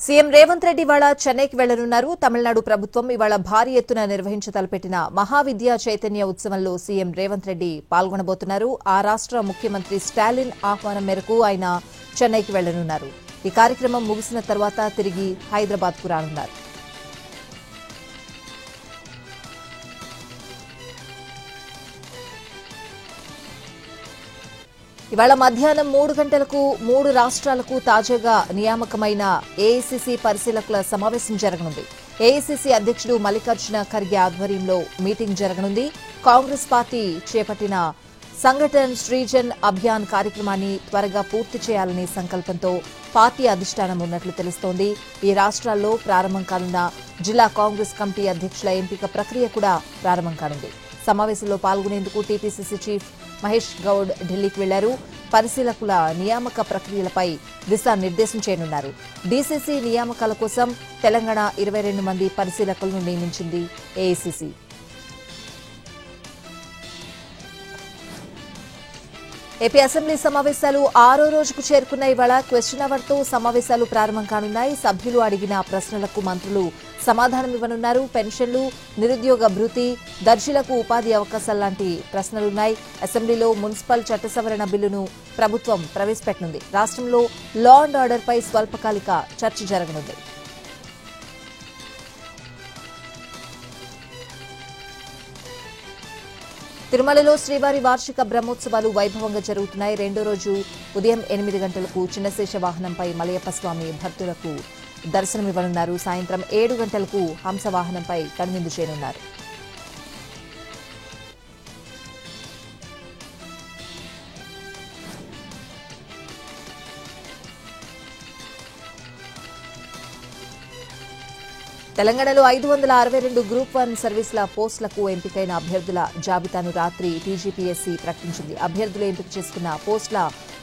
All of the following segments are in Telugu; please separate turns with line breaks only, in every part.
సీఎం రేవంత్ రెడ్డి ఇవాళ చెన్నైకి వెళ్లనున్నారు. తమిళనాడు ప్రభుత్వం ఇవాళ భారీ ఎత్తున నిర్వహించతలపెట్టిన మహావిద్యా చైతన్య ఉత్సవంలో సీఎం రేవంత్ రెడ్డి పాల్గొనబోతున్నారు. ఆ రాష్ట్ర ముఖ్యమంత్రి స్టాలిన్ ఆహ్వానం మేరకు ఆయన చెన్నైకి వెళ్లనున్నారు. ఈ కార్యక్రమం ముగిసిన తర్వాత తిరిగి హైదరాబాద్కు రానున్నారు. ఇవాళ మధ్యాహ్నం 3 గంటలకు 3 రాష్ట్రాలకు తాజాగా నియామకమైన ఏఐసీసీ పరిశీలకుల సమావేశం జరగనుంది. ఏఐసీసీ అధ్యక్షుడు మల్లికార్జున ఖర్గే ఆధ్వర్యంలో మీటింగ్ జరగనుంది. కాంగ్రెస్ పార్టీ చేపట్టిన సంఘటన్ సృజన్ అభియాన్ కార్యక్రమాన్ని త్వరగా పూర్తి చేయాలనే సంకల్పంతో పార్టీ అధిష్టానం ఉన్నట్లు తెలుస్తోంది. ఈ రాష్ట్రాల్లో ప్రారంభం కానున్న జిల్లా కాంగ్రెస్ కమిటీ అధ్యక్షుల ఎంపిక ప్రక్రియ కూడా ప్రారంభం కానుంది. సమావేశంలో పాల్గొనేందుకు టీపీసీసీ చీఫ్ మహేష్ గౌడ్ ఢిల్లీకి వెళ్లారు. పరిశీలకుల నియామక ప్రక్రియలపై దిశానిర్దేశం చేయనున్నారు. డీసీసీ నియామకాల కోసం తెలంగాణ 22 మంది పరిశీలకులను నియమించింది ఏఐసీసీ. ఏపీ అసెంబ్లీ సమావేశాలు 6వ రోజుకు చేరుకున్న ఇవాళ క్వశ్చన్ అవర్తో సమావేశాలు ప్రారంభం కానున్నాయి. సభ్యులు అడిగిన ప్రశ్నలకు మంత్రులు సమాధానమివ్వనున్నారు. పెన్షన్లు, నిరుద్యోగ భృతి, దర్జీలకు ఉపాధి అవకాశాలు లాంటి ప్రశ్నలున్నాయి. అసెంబ్లీలో మున్సిపల్ చట్ట సవరణ బిల్లును ప్రభుత్వం ప్రవేశపెట్టనుంది. రాష్ట్రంలో లా అండ్ ఆర్డర్పై స్వల్పకాలిక చర్చ జరగనుంది. తిరుమలలో శ్రీవారి వార్షిక బ్రహ్మోత్సవాలు వైభవంగా జరుగుతున్నాయి. రెండో రోజు ఉదయం 8 గంటలకు చిన్నశేష వాహనంపై మలయప్ప స్వామి భక్తులకు దర్శనమివ్వనున్నారు. సాయంత్రం 7 గంటలకు హంస వాహనంపై కనువిందు చేయనున్నారు. తెలంగాణలో 562 గ్రూప్ 1 సర్వీసుల పోస్టులకు ఎంపికైన అభ్యర్థుల జాబితాను రాత్రి టీజీపీఎస్సీ ప్రకటించింది. అభ్యర్థులు ఎంపిక చేసుకున్న పోస్టుల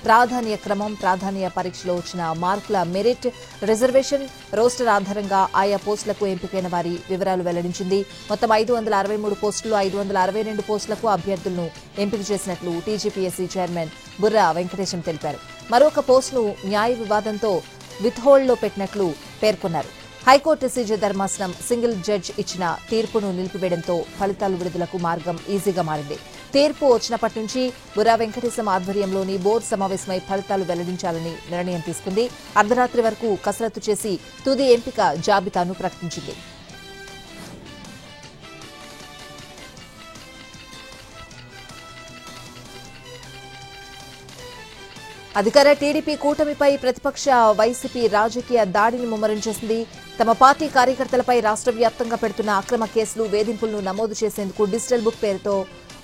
ప్రాధాన్య క్రమం, ప్రాధాన్య పరీక్షలో వచ్చిన మార్కుల మెరిట్, రిజర్వేషన్, రోస్టర్ ఆధారంగా ఆయా పోస్టులకు ఎంపికైన వారి వివరాలు వెల్లడించింది. మొత్తం 563 పోస్టులు, 562 పోస్టులకు అభ్యర్థులను ఎంపిక చేసినట్లు టీజీపీఎస్సీ చైర్మన్ బుర్రా వెంకటేశం తెలిపారు. మరొక పోస్టును న్యాయ వివాదంతో విత్హోల్డ్లో పెట్టినట్లు పేర్కొన్నారు. హైకోర్టు సీజే ధర్మాసనం సింగిల్ జడ్జ్ ఇచ్చిన తీర్పును నిలిపివేయడంతో ఫలితాలు విడుదలకు మార్గం ఈజీగా మారింది. తీర్పు వచ్చినప్పటి నుంచి బుర్రా వెంకటేశం ఆధ్వర్యంలోని బోర్డు సమావేశమై ఫలితాలు వెల్లడించాలని నిర్ణయం తీసుకుంది. అర్ధరాత్రి వరకు కసరత్తు చేసి తుది ఎంపిక జాబితాను ప్రకటించింది. అధికార టీడీపీ కూటమిపై ప్రతిపక్ష వైసీపీ రాజకీయ దాడిని ముమ్మరం చేసింది. తమ పార్టీ కార్యకర్తలపై రాష్ట్ర వ్యాప్తంగా పెడుతున్న అక్రమ కేసులు, వేధింపులను నమోదు చేసేందుకు డిజిటల్ బుక్ పేరుతో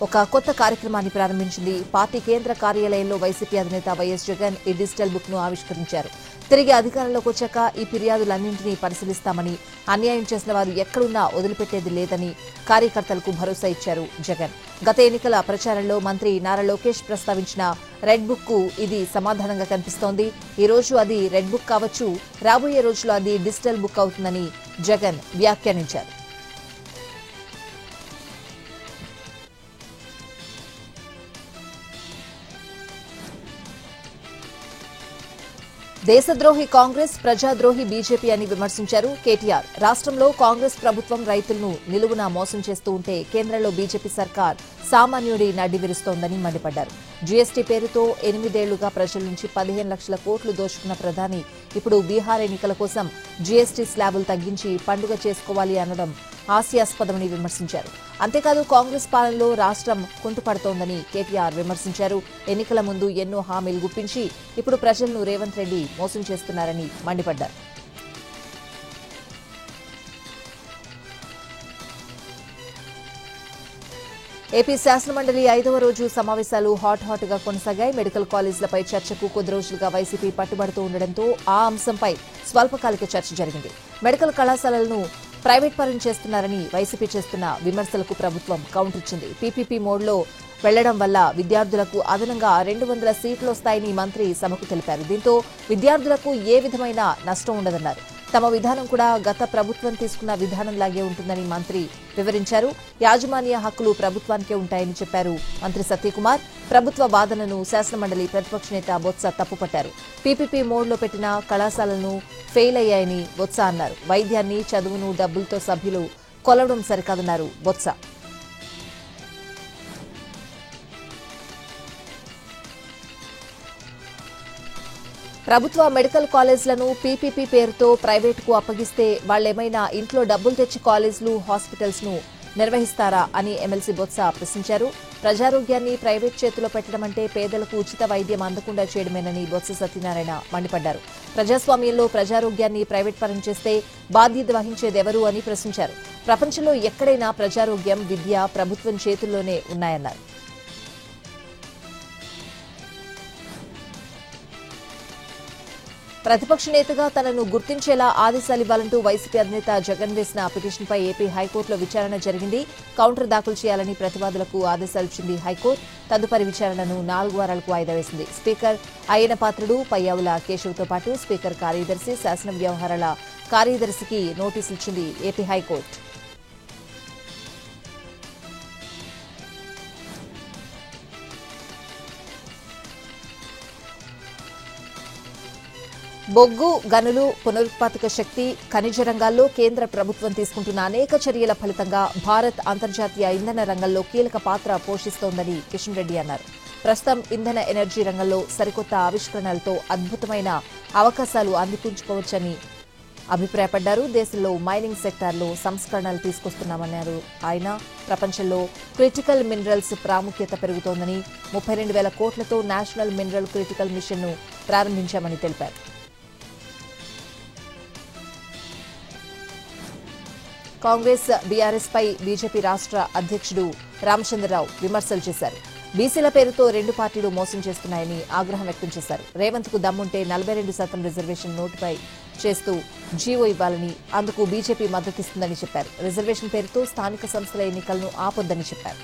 ఒక కొత్త కార్యక్రమాన్ని ప్రారంభించింది. పార్టీ కేంద్ర కార్యాలయంలో వైసీపీ అధినేత వైఎస్ జగన్ ఈ డిజిటల్ బుక్ ను ఆవిష్కరించారు. తిరిగి అధికారంలోకి వచ్చాక ఈ ఫిర్యాదులన్నింటినీ పరిశీలిస్తామని, అన్యాయం చేసిన వారు ఎక్కడున్నా వదిలిపెట్టేది లేదని కార్యకర్తలకు భరోసా ఇచ్చారు జగన్. గత ఎన్నికల ప్రచారంలో మంత్రి నారా లోకేష్ ప్రస్తావించిన రెడ్ బుక్ కు ఇది సమాధానంగా కనిపిస్తోంది. ఈ రోజు అది రెడ్ బుక్ కావచ్చు, రాబోయే రోజుల్లో అది డిజిటల్ బుక్ అవుతుందని జగన్ వ్యాఖ్యానించారు. దేశద్రోహి కాంగ్రెస్, ప్రజాద్రోహి బీజేపీ అని విమర్శించారు కేటీఆర్. రాష్ట్రంలో కాంగ్రెస్ ప్రభుత్వం రైతులను నిలువునా మోసం చేస్తూ ఉంటే కేంద్రంలో బీజేపీ సర్కార్ సామాన్యుడి నడ్డి విరుస్తోందని మండిపడ్డారు. జీఎస్టీ పేరుతో 8 ఏళ్లుగా ప్రజల నుంచి 15 లక్షల కోట్లు దోచుకున్న ప్రధాని ఇప్పుడు బీహార్ ఎన్నికల కోసం జీఎస్టీ స్లాబులు తగ్గించి పండుగ చేసుకోవాలి అనడం హాస్యాస్పదమని విమర్శించారు. అంతేకాదు కాంగ్రెస్ పాలనలో రాష్ట్రం కుంటుపడుతోందని కేటీఆర్ విమర్శించారు. ఎన్నికల ముందు ఎన్నో హామీలు గుప్పించి ఇప్పుడు ప్రజలను రేవంత్ రెడ్డి మోసం చేస్తున్నారని మండిపడ్డారు. ఏపీ శాసనమండలి 5వ రోజు సమావేశాలు హాట్ గా కొనసాగాయి. మెడికల్ కాలేజీలపై చర్చకు కొద్ది రోజులుగా వైసీపీ పట్టుబడుతూ ఉండడంతో ఆ అంశంపై స్వల్పకాలిక చర్చ జరిగింది. మెడికల్ కళాశాలలను ప్రైవేట్ పరం చేస్తున్నారని వైసీపీ చేస్తున్న విమర్శలకు ప్రభుత్వం కౌంటర్ ఇచ్చింది. పీపీపీ మోడ్లో వెళ్లడం వల్ల విద్యార్థులకు అదనంగా 200 సీట్లు వస్తాయని మంత్రి సభకు తెలిపారు. దీంతో విద్యార్థులకు ఏ విధమైన నష్టం ఉండదన్నారు. తమ విధానం కూడా గత ప్రభుత్వం తీసుకున్న విధానంలాగే ఉంటుందని మంత్రి వివరించారు. యాజమాన్య హక్కులు ప్రభుత్వానికే ఉంటాయని చెప్పారు మంత్రి సత్యకుమార్. ప్రభుత్వ వాదనను శాసనమండలి ప్రతిపక్ష నేత బొత్స తప్పుపట్టారు. పీపీపీ మోడ్లో పెట్టిన కళాశాలలను ఫెయిల్ అయ్యాయని బొత్స అన్నారు. వైద్యాన్ని, చదువును డబ్బులతో సభ్యులు కొలవడం సరికాదన్నారు బొత్స. ప్రభుత్వ మెడికల్ కాలేజీలను పీపీపీ పేరుతో ప్రైవేటుకు అప్పగిస్తే వాళ్లేమైనా ఇంట్లో డబ్బులు తెచ్చి కాలేజీలు, హాస్పిటల్స్ ను నిర్వహిస్తారా అని ఎమ్మెల్సీ బొత్స ప్రశ్నించారు. ప్రజారోగ్యాన్ని ప్రైవేట్ చేతిలో పెట్టడం అంటే పేదలకు ఉచిత వైద్యం అందకుండా చేయడమేనని బొత్స సత్యనారాయణ మండిపడ్డారు. ప్రజాస్వామ్యంలో ప్రజారోగ్యాన్ని ప్రైవేట్ పరం చేస్తే బాధ్యత వహించేదెవరు అని ప్రశ్నించారు. ప్రపంచంలో ఎక్కడైనా ప్రజారోగ్యం, విద్య ప్రభుత్వం చేతుల్లోనే ఉన్నాయన్నారు. ప్రతిపక్ష నేతగా తనను గుర్తించేలా ఆదేశాలివ్వాలంటూ వైసీపీ అధినేత జగన్ వేసిన పిటిషన్పై ఏపీ హైకోర్టులో విచారణ జరిగింది. కౌంటర్ దాఖలు చేయాలని ప్రతివాదులకు ఆదేశాలిచ్చింది హైకోర్టు. తదుపరి విచారణను 4 వారాలకు వాయిదా వేసింది. స్పీకర్ అయ్యన పాత్రుడు, పయ్యావుల కేశవ్తో పాటు స్పీకర్ కార్యదర్శి, శాసన వ్యవహారాల కార్యదర్శికి నోటీసులిచ్చింది ఏపీ హైకోర్టు. బొగ్గు, గనులు, పునరుత్పాదక శక్తి, ఖనిజ రంగాల్లో కేంద్ర ప్రభుత్వం తీసుకుంటున్న అనేక చర్యల ఫలితంగా భారత్ అంతర్జాతీయ ఇంధన రంగంలో కీలక పాత్ర పోషిస్తోందని కిషన్ రెడ్డి అన్నారు. ప్రస్తుతం ఇంధన ఎనర్జీ రంగంలో సరికొత్త ఆవిష్కరణలతో అద్భుతమైన అవకాశాలు అందిపుంచుకోవచ్చని అభిప్రాయపడ్డారు. దేశంలో మైనింగ్ సెక్టార్లో సంస్కరణలు తీసుకొస్తున్నామన్నారు ఆయన. ప్రపంచంలో క్రిటికల్ మినరల్స్ ప్రాముఖ్యత పెరుగుతోందని, 32,000 కోట్లతో నేషనల్ మినరల్ క్రిటికల్ మిషన్ను ప్రారంభించామని తెలిపారు. కాంగ్రెస్, బీఆర్ఎస్ పై బీజేపీ రాష్ట్ర అధ్యక్షుడు రామచంద్రరావు విమర్శలు చేశారు. బీసీల పేరుతో 2 పార్టీలు మోసం చేస్తున్నాయని ఆగ్రహం వ్యక్తం చేశారు. రేవంత్ కు దమ్ముంటే 42% రిజర్వేషన్ నోటిఫై చేస్తూ జీవో ఇవ్వాలని, అందుకు బీజేపీ మద్దతిస్తుందని చెప్పారు. రిజర్వేషన్ పేరుతో స్థానిక సంస్థల ఎన్నికలను ఆపొద్దని చెప్పారు.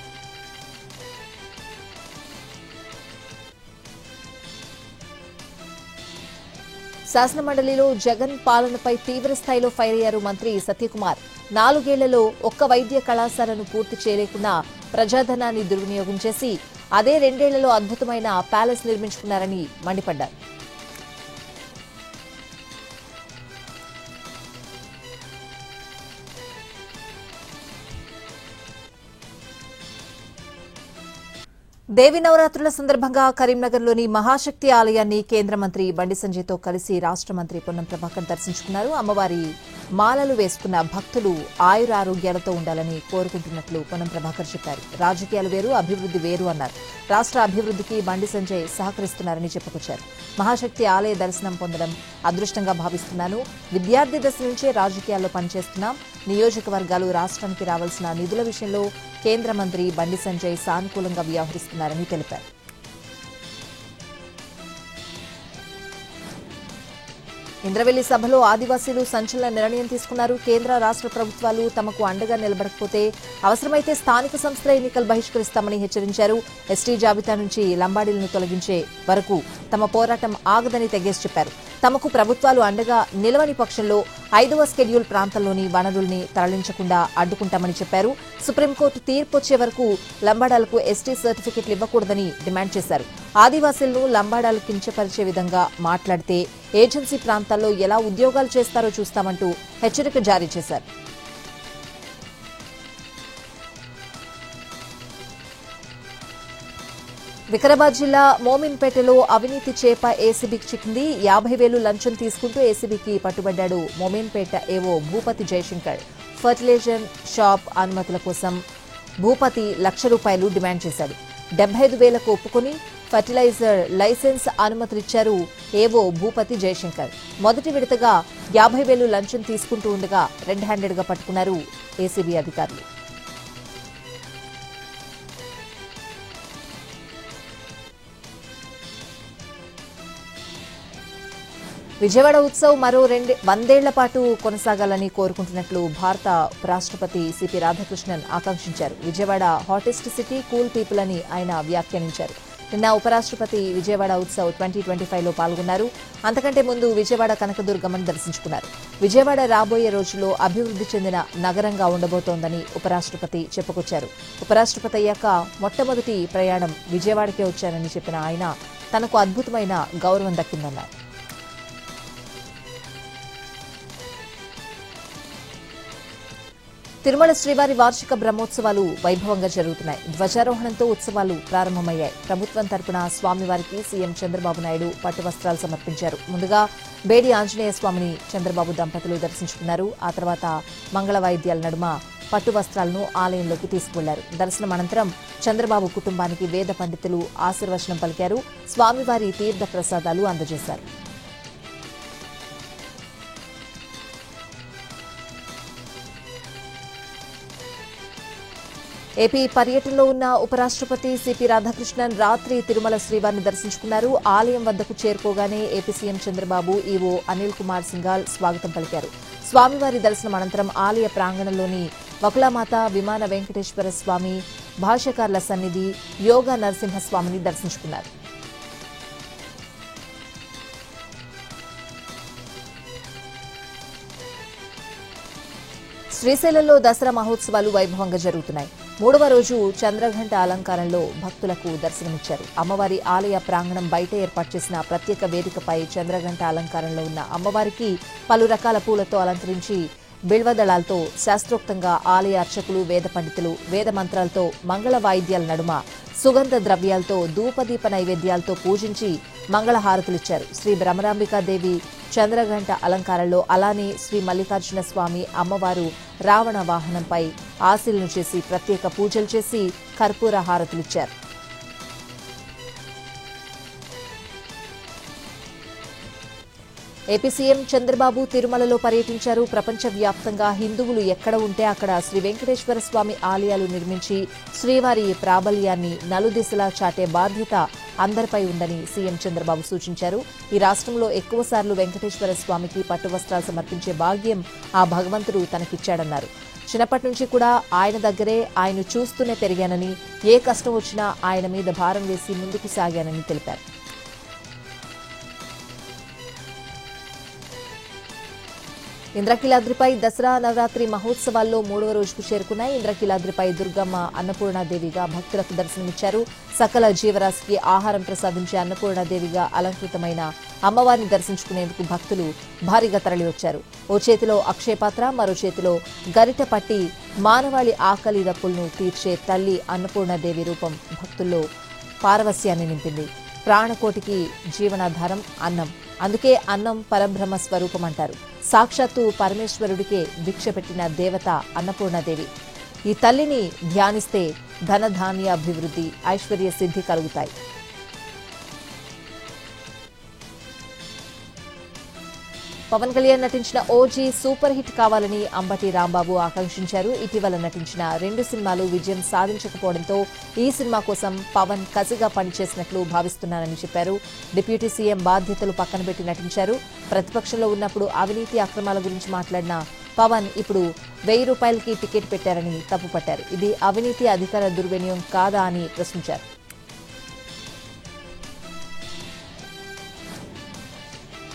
శాసనమండలిలో జగన్ పాలనపై తీవ్ర స్థాయిలో ఫైర్ అయ్యారు మంత్రి సత్యకుమార్. 4 ఏళ్లలో ఒక్క వైద్య కళాశాలను పూర్తి చేయలేకున్నా ప్రజాధనాన్ని దుర్వినియోగం చేసి అదే 2 ఏళ్లలో అద్భుతమైన ప్యాలెస్ నిర్మించుకున్నారని మండిపడ్డారు. దేవి నవరాత్రుల సందర్భంగా కరీంనగర్లోని మహాశక్తి ఆలయాన్ని కేంద్ర మంత్రి బండి సంజయ్తో కలిసి రాష్ట్ర మంత్రి పొన్నం ప్రభాకర్ దర్శించుకున్నారు. అమ్మవారి మాలలు వేసుకున్న భక్తులు ఆయురారోగ్యాలతో ఉండాలని కోరుకుంటున్నట్లు పొన్నం ప్రభాకర్ చెప్పారు. రాజకీయాలు వేరు, అభివృద్ధి వేరు అన్నారు. రాష్ట్ర అభివృద్ధికి బండి సంజయ్ సహకరిస్తున్నారని చెప్పుకొచ్చారు. మహాశక్తి ఆలయ దర్శనం పొందడం అదృష్టంగా భావిస్తున్నాను. విద్యార్థి దశ నుంచే రాజకీయాల్లో పనిచేస్తున్నాం. నియోజకవర్గాలు రాష్ట్రానికి రావాల్సిన నిధుల విషయంలో కేంద్ర మంత్రి బండి సంజయ్ సానుకూలంగా వ్యవహరిస్తున్నారని తెలిపారు. ఇంద్రవెల్లి సభలో ఆదివాసీలు సంచలన నిర్ణయం తీసుకున్నారు. కేంద్ర, రాష్ట్ర ప్రభుత్వాలు తమకు అండగా నిలబడకపోతే అవసరమైతే స్థానిక సంస్థల ఎన్నికలు బహిష్కరిస్తామని హెచ్చరించారు. ఎస్టీ జాబితా నుంచి లంబాడీలను తొలగించే వరకు తమ పోరాటం ఆగదని తెగేసి చెప్పారు. తమకు ప్రభుత్వాలు అండగా నిలవని పక్షంలో 5వ షెడ్యూల్ ప్రాంతంలోని వనరుల్ని తరలించకుండా అడ్డుకుంటామని చెప్పారు. సుప్రీంకోర్టు తీర్పు వచ్చే వరకు లంబాడాలకు ఎస్టీ సర్టిఫికెట్లు ఇవ్వకూడదని డిమాండ్ చేశారు. ఆదివాసీలను లంబాడాలు కించపరిచే విధంగా మాట్లాడితే ఏజెన్సీ ప్రాంతాల్లో ఎలా ఉద్యోగాలు చేస్తారో చూస్తామంటూ హెచ్చరిక జారీ చేశారు. వికారాబాద్ జిల్లా మోమిన్పేటలో అవినీతి చేప ఏసీబీకి చిక్కింది. 50,000 లంచం తీసుకుంటూ ఏసీబీకి పట్టుబడ్డాడు మోమిన్పేట ఏవో భూపతి జయశంకర్. ఫర్టిలైజర్ షాప్ అనుమతుల కోసం భూపతి ₹1,00,000 డిమాండ్ చేశాడు. 75,000కు ఒప్పుకుని ఫర్టిలైజర్ లైసెన్స్ అనుమతులిచ్చారు ఏవో భూపతి జయశంకర్. మొదటి విడతగా 50,000 లంచం తీసుకుంటూ ఉండగా రెడ్ హ్యాండెడ్గా పట్టుకున్నారు ఏసీబీ అధికారులు. విజయవాడ ఉత్సవ్ మరో 100 ఏళ్ల పాటు కొనసాగాలని కోరుకుంటున్నట్లు భారత ఉపరాష్ట్రపతి సిపి రాధాకృష్ణన్ ఆకాంక్షించారు. Vijayawada hottest city, cool people అని ఆయన వ్యాఖ్యానించారు. నిన్న ఉపరాష్ట్రపతి విజయవాడ ఉత్సవ్ 2025లో పాల్గొన్నారు. అంతకంటే ముందు విజయవాడ కనకదుర్గమ్మను దర్శించుకున్నారు. విజయవాడ రాబోయే రోజుల్లో అభివృద్ధి చెందిన నగరంగా ఉండబోతోందని ఉపరాష్ట్రపతి చెప్పుకొచ్చారు. ఉపరాష్ట్రపతి అయ్యాక మొట్టమొదటి ప్రయాణం విజయవాడకే వచ్చానని చెప్పిన ఆయన తనకు అద్భుతమైన గౌరవం దక్కిందన్నారు. తిరుమల శ్రీవారి వార్షిక బ్రహ్మోత్సవాలు వైభవంగా జరుగుతున్నాయి. ధ్వజారోహణంతో ఉత్సవాలు ప్రారంభమయ్యాయి. ప్రభుత్వం తరపున స్వామివారికి సీఎం చంద్రబాబు నాయుడు పట్టు వస్త్రాలు సమర్పించారు. ముందుగా బేడి ఆంజనేయ స్వామిని చంద్రబాబు దంపతులు దర్శించుకున్నారు. ఆ తర్వాత మంగళ వాయిద్యాల నడుమ పట్టు వస్త్రాలను ఆలయంలోకి తీసుకువెళ్లారు. దర్శనం అనంతరం చంద్రబాబు కుటుంబానికి వేద పండితులు ఆశీర్వచనం పలికారు. స్వామివారి తీర్థ ప్రసాదాలు అందజేశారు. ఏపీ పర్యటనలో ఉన్న ఉపరాష్ట్రపతి సిపి రాధాకృష్ణన్ రాత్రి తిరుమల శ్రీవారిని దర్శించుకున్నారు. ఆలయం వద్దకు చేరుకోగానే AP CM Chandrababu, EO Anil Kumar Singhal స్వాగతం పలికారు. స్వామివారి దర్శనం అనంతరం ఆలయ ప్రాంగణంలోని వకులామాత, విమాన వెంకటేశ్వర స్వామి, భాష్యకారుల సన్నిధి, యోగా నరసింహస్వామిని దర్శించుకున్నారు. శ్రీశైలంలో దసరా మహోత్సవాలు వైభవంగా జరుగుతున్నాయి. 3వ రోజు చంద్రఘంట అలంకారంలో భక్తులకు దర్శనమిచ్చారు. అమ్మవారి ఆలయ ప్రాంగణం బయట ఏర్పాటు చేసిన ప్రత్యేక వేదికపై చంద్రఘంట అలంకారంలో ఉన్న అమ్మవారికి పలు రకాల పూలతో అలంకరించి బిల్వదళాలతో శాస్త్రోక్తంగా ఆలయ అర్చకులు, వేద పండితులు వేద మంత్రాలతో మంగళ వాయిద్యాల నడుమ సుగంధ ద్రవ్యాలతో ధూపదీప నైవేద్యాలతో పూజించి మంగళహారతులిచ్చారు. శ్రీ బ్రహ్మరాంబికాదేవి చంద్రఘంట అలంకారంలో, అలానే శ్రీ మల్లికార్జున స్వామి అమ్మవారు రావణ వాహనంపై ఆశీలను చేసి ప్రత్యేక పూజలు చేసి కర్పూర హారతులిచ్చారు. ఏపీ సీఎం చంద్రబాబు తిరుమలలో పర్యటించారు. ప్రపంచవ్యాప్తంగా హిందువులు ఎక్కడ ఉంటే అక్కడ శ్రీ వెంకటేశ్వర స్వామి ఆలయాలు నిర్మించి శ్రీవారి ప్రాబల్యాన్ని నలుదిశలా చాటే బాధ్యత అందరిపై ఉందని సీఎం చంద్రబాబు సూచించారు. ఈ రాష్ట్రంలో ఎక్కువసార్లు వెంకటేశ్వర స్వామికి పట్టు వస్త్రాలు సమర్పించే భాగ్యం ఆ భగవంతుడు తనకిచ్చాడన్నారు. చిన్నప్పటి నుంచి కూడా ఆయన దగ్గరే ఆయన చూస్తూనే పెరిగానని, ఏ కష్టం వచ్చినా ఆయన మీద భారం వేసి ముందుకు సాగానని తెలిపారు. ఇంద్రకీలాద్రిపై దసరా నవరాత్రి మహోత్సవాల్లో 3వ రోజుకు చేరుకున్నాయి. ఇంద్రకీలాద్రిపై దుర్గమ్మ అన్నపూర్ణాదేవిగా భక్తులకు దర్శనమిచ్చారు. సకల జీవరాశికి ఆహారం ప్రసాదించే అన్నపూర్ణాదేవిగా అలంకృతమైన అమ్మవారిని దర్శించుకునేందుకు భక్తులు భారీగా తరలివచ్చారు. ఓ చేతిలో అక్షయపాత్ర, మరో చేతిలో గరిట పట్టి మానవాళి ఆకలి దప్పులను తీర్చే తల్లి అన్నపూర్ణాదేవి రూపం భక్తుల్లో పారవస్యాన్ని నింపింది. ప్రాణకోటికి జీవనాధారం అన్నం. అందుకే అన్నం పరబ్రహ్మ స్వరూపం అంటారు. సాక్షాత్తు పరమేశ్వరుడికే భిక్ష పెట్టిన దేవత అన్నపూర్ణాదేవి. ఈ తల్లిని ధ్యానిస్తే ధనధాన్యాభివృద్ధి, ఐశ్వర్య సిద్ధి కలుగుతాయి. పవన్ కళ్యాణ్ నటించిన ఓజీ సూపర్ హిట్ కావాలని అంబటి రాంబాబు ఆకాంక్షించారు. ఇటీవల నటించిన 2 సినిమాలు విజయం సాధించకపోవడంతో ఈ సినిమా కోసం పవన్ కసిగా పనిచేసినట్లు భావిస్తున్నానని చెప్పారు. డిప్యూటీ సీఎం బాధ్యతలు పక్కన పెట్టి నటించారు. ప్రతిపక్షంలో ఉన్నప్పుడు అవినీతి అక్రమాల గురించి మాట్లాడిన పవన్ ఇప్పుడు 1000 రూపాయలకి టికెట్ పెట్టారని తప్పుపట్టారు. ఇది అవినీతి, అధికార దుర్వినియోగం కాదా అని ప్రశ్నించారు.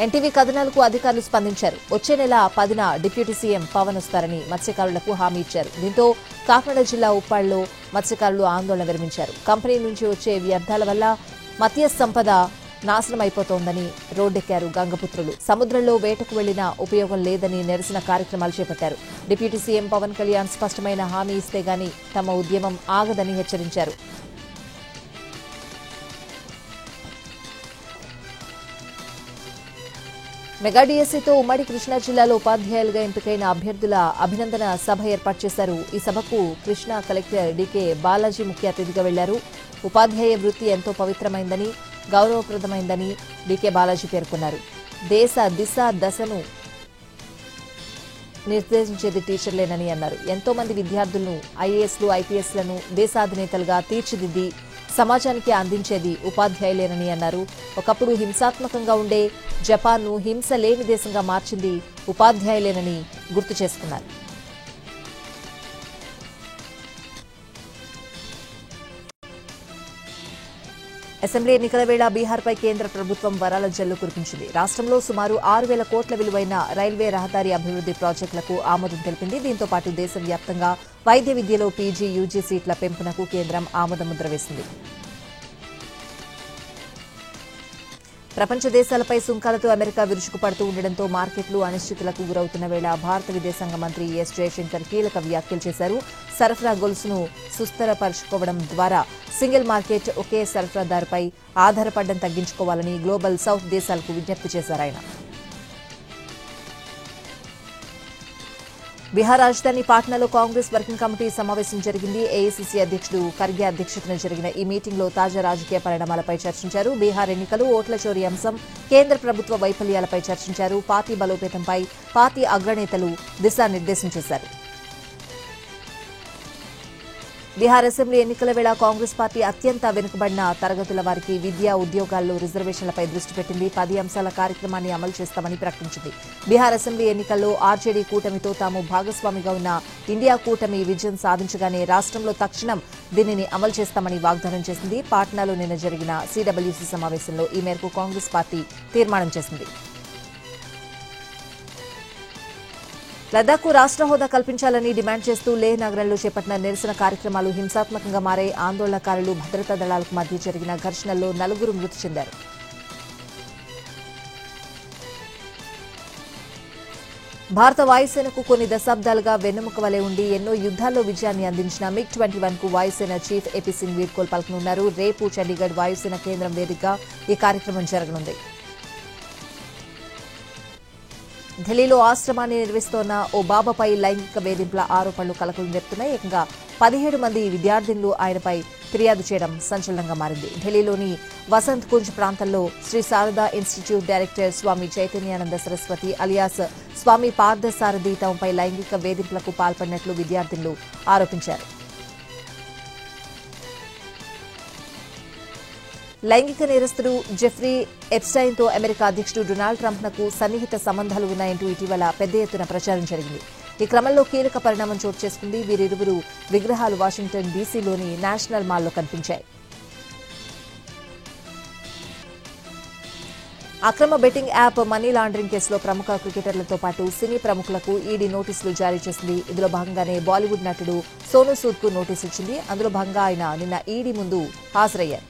ఎన్టీవీ కథనాలకు అధికారులు స్పందించారు. వచ్చే నెల 10న డిప్యూటీ సీఎం పవన్ వస్తారని మత్స్యకారులకు హామీ ఇచ్చారు. దీంతో కాకినాడ జిల్లా ఉప్పాడలో మత్స్యకారులు ఆందోళన విరమించారు. కంపెనీ నుంచి వచ్చే వ్యర్థాల వల్ల మత్స్య సంపద నాశనమైపోతోందని రోడ్డెక్కారు గంగపుత్రులు. సముద్రంలో వేటకు వెళ్లినా ఉపయోగం లేదని నిరసన కార్యక్రమాలు చేపట్టారు. డిప్యూటీ సీఎం పవన్ కళ్యాణ్ స్పష్టమైన హామీ ఇస్తే గానీ తమ ఉద్యమం ఆగదని హెచ్చరించారు. మెగా డిఎస్సీతో ఉమ్మడి కృష్ణా జిల్లాలో ఉపాధ్యాయులుగా ఎంపికైన అభ్యర్థుల అభినందన సభ ఏర్పాటు చేశారు. ఈ సభకు కృష్ణా కలెక్టర్ డీకే బాలాజీ ముఖ్య అతిథిగా వెళ్లారు. ఉపాధ్యాయ వృత్తి ఎంతో పవిత్రమైందని, గౌరవప్రదమైందని డీకే బాలాజీ పేర్కొన్నారు. దేశ దిశ దశను నిర్దేశించేది టీచర్లేనని అన్నారు. ఎంతో మంది విద్యార్థులను ఐఏఎస్లు, ఐపీఎస్లను దేశాధినేతలుగా తీర్చిదిద్ది సమాజానికి అందించేది ఉపాధ్యాయులేనని అన్నారు. ఒకప్పుడు హింసాత్మకంగా ఉండే జపాన్ను హింస లేని దేశంగా మార్చింది ఉపాధ్యాయులేనని గుర్తు చేసుకున్నారు. అసెంబ్లీ ఎన్నికల వేళ బీహార్పై కేంద్ర ప్రభుత్వం వరాల జల్లు కురిపించింది. రాష్ట్రంలో సుమారు 6,000 కోట్ల విలువైన రైల్వే రహదారి అభివృద్ది ప్రాజెక్టులకు ఆమోదం తెలిపింది. దీంతో పాటు దేశవ్యాప్తంగా వైద్య విద్యలో పీజీ, యూజీ సీట్ల పెంపునకు కేంద్రం ఆమోదముద్ర వేసింది. ప్రపంచ దేశాలపై సుంకాలతో అమెరికా విరుచుకుపడుతూ ఉండడంతో మార్కెట్లు అనిశ్చితులకు గురవుతున్న వేళ భారత విదేశాంగ మంత్రి ఎస్ జయశంకర్ కీలక వ్యాఖ్యలు చేశారు. సరఫరా గొలుసును సుస్థిరపరచుకోవడం ద్వారా సింగిల్ మార్కెట్, ఒకే సరఫరాదారుపై ఆధారపడడం తగ్గించుకోవాలని గ్లోబల్ సౌత్ దేశాలకు విజ్ఞప్తి చేశారు ఆయన. బీహార్ రాజధాని పాట్నాలో కాంగ్రెస్ వర్కింగ్ కమిటీ సమావేశం జరిగింది. ఏఐసీసీ అధ్యక్షుడు ఖర్గే అధ్యక్షతన జరిగిన ఈ మీటింగ్లో తాజా రాజకీయ పరిణామాలపై చర్చించారు. బీహార్ ఎన్నికలు, ఓట్ల చోరీ అంశం, కేంద్ర ప్రభుత్వ వైఫల్యాలపై చర్చించారు. పార్టీ బలోపేతంపై పార్టీ అగ్రనేతలు దిశానిర్దేశం చేశారు. బీహార్ అసెంబ్లీ ఎన్నికల వేళ కాంగ్రెస్ పార్టీ అత్యంత వెనుకబడిన తరగతుల వారికి విద్యా, ఉద్యోగాల్లో రిజర్వేషన్లపై దృష్టి పెట్టింది. 10 అంశాల కార్యక్రమాన్ని అమలు చేస్తామని ప్రకటించింది. బీహార్ అసెంబ్లీ ఎన్నికల్లో ఆర్జేడీ కూటమితో తాము భాగస్వామిగా ఉన్న ఇండియా కూటమి విజయం సాధించగానే రాష్ట్రంలో తక్షణం దీనిని అమలు చేస్తామని వాగ్దానం చేసింది. పాట్నాలో నిన్న జరిగిన సీడబ్ల్యూసీ సమావేశంలో ఈ మేరకు కాంగ్రెస్ పార్టీ తీర్మానం చేసింది. లద్దాఖ్కు రాష్ట్ర హోదా కల్పించాలని డిమాండ్ చేస్తూ లేహ్ నగరంలో చేపట్టిన నిరసన కార్యక్రమాలు హింసాత్మకంగా మారాయి. ఆందోళనకారులు, భద్రతా దళాలకు మధ్య జరిగిన ఘర్షణల్లో 4 మృతి చెందారు. భారత వాయుసేనకు కొన్ని దశాబ్దాలుగా వెన్నెముక వలె ఉండి ఎన్నో యుద్దాల్లో విజయాన్ని అందించిన MiG-21కు వాయుసేన చీఫ్ ఏపీ సింగ్ వీడ్కోలు పలుకనున్నారు. రేపు చండీగఢ్ వాయుసేన కేంద్రం వేదికగా ఈ కార్యక్రమం జరగనుంది. ఢిల్లీలో ఆశ్రమాన్ని నిర్వహిస్తోన్న ఓ బాబాపై లైంగిక వేధింపుల ఆరోపణలు కలకలం రేపుతున్నాయి. ఏకంగా 17 మంది విద్యార్థినులు ఆయనపై ఫిర్యాదు చేయడం సంచలనంగా మారింది. ఢిల్లీలోని వసంత్ కుంజ్ ప్రాంతంలో శ్రీ శారదా ఇన్స్టిట్యూట్ డైరెక్టర్ స్వామి చైతన్యానంద సరస్వతి అలియాస్ స్వామి పార్థసారథి తమపై లైంగిక వేధింపులకు పాల్పడినట్లు విద్యార్థినులు ఆరోపించారు. లైంగిక నేరస్తుడు జెఫ్రీ ఎప్స్టైన్తో అమెరికా అధ్యక్షుడు డొనాల్డ్ ట్రంప్నకు సన్నిహిత సంబంధాలు ఉన్నాయంటూ ఇటీవల పెద్ద ఎత్తున ప్రచారం జరిగింది. ఈ క్రమంలో కీలక పరిణామం చోటు చేసుకుంది. వీరిరువురు విగ్రహాలు వాషింగ్టన్ డీసీలోని నేషనల్ మాల్లో కనిపించాయి. అక్రమ బెట్టింగ్ యాప్ మనీ లాండరింగ్ కేసులో ప్రముఖ క్రికెటర్లతో పాటు సినీ ప్రముఖులకు ఈడీ నోటీసులు జారీ చేసింది. ఇందులో భాగంగానే బాలీవుడ్ నటుడు సోనూ సూద్కు నోటీసు ఇచ్చింది. అందులో భాగంగా ఆయన నిన్న ఈడీ ముందు హాజరయ్యారు.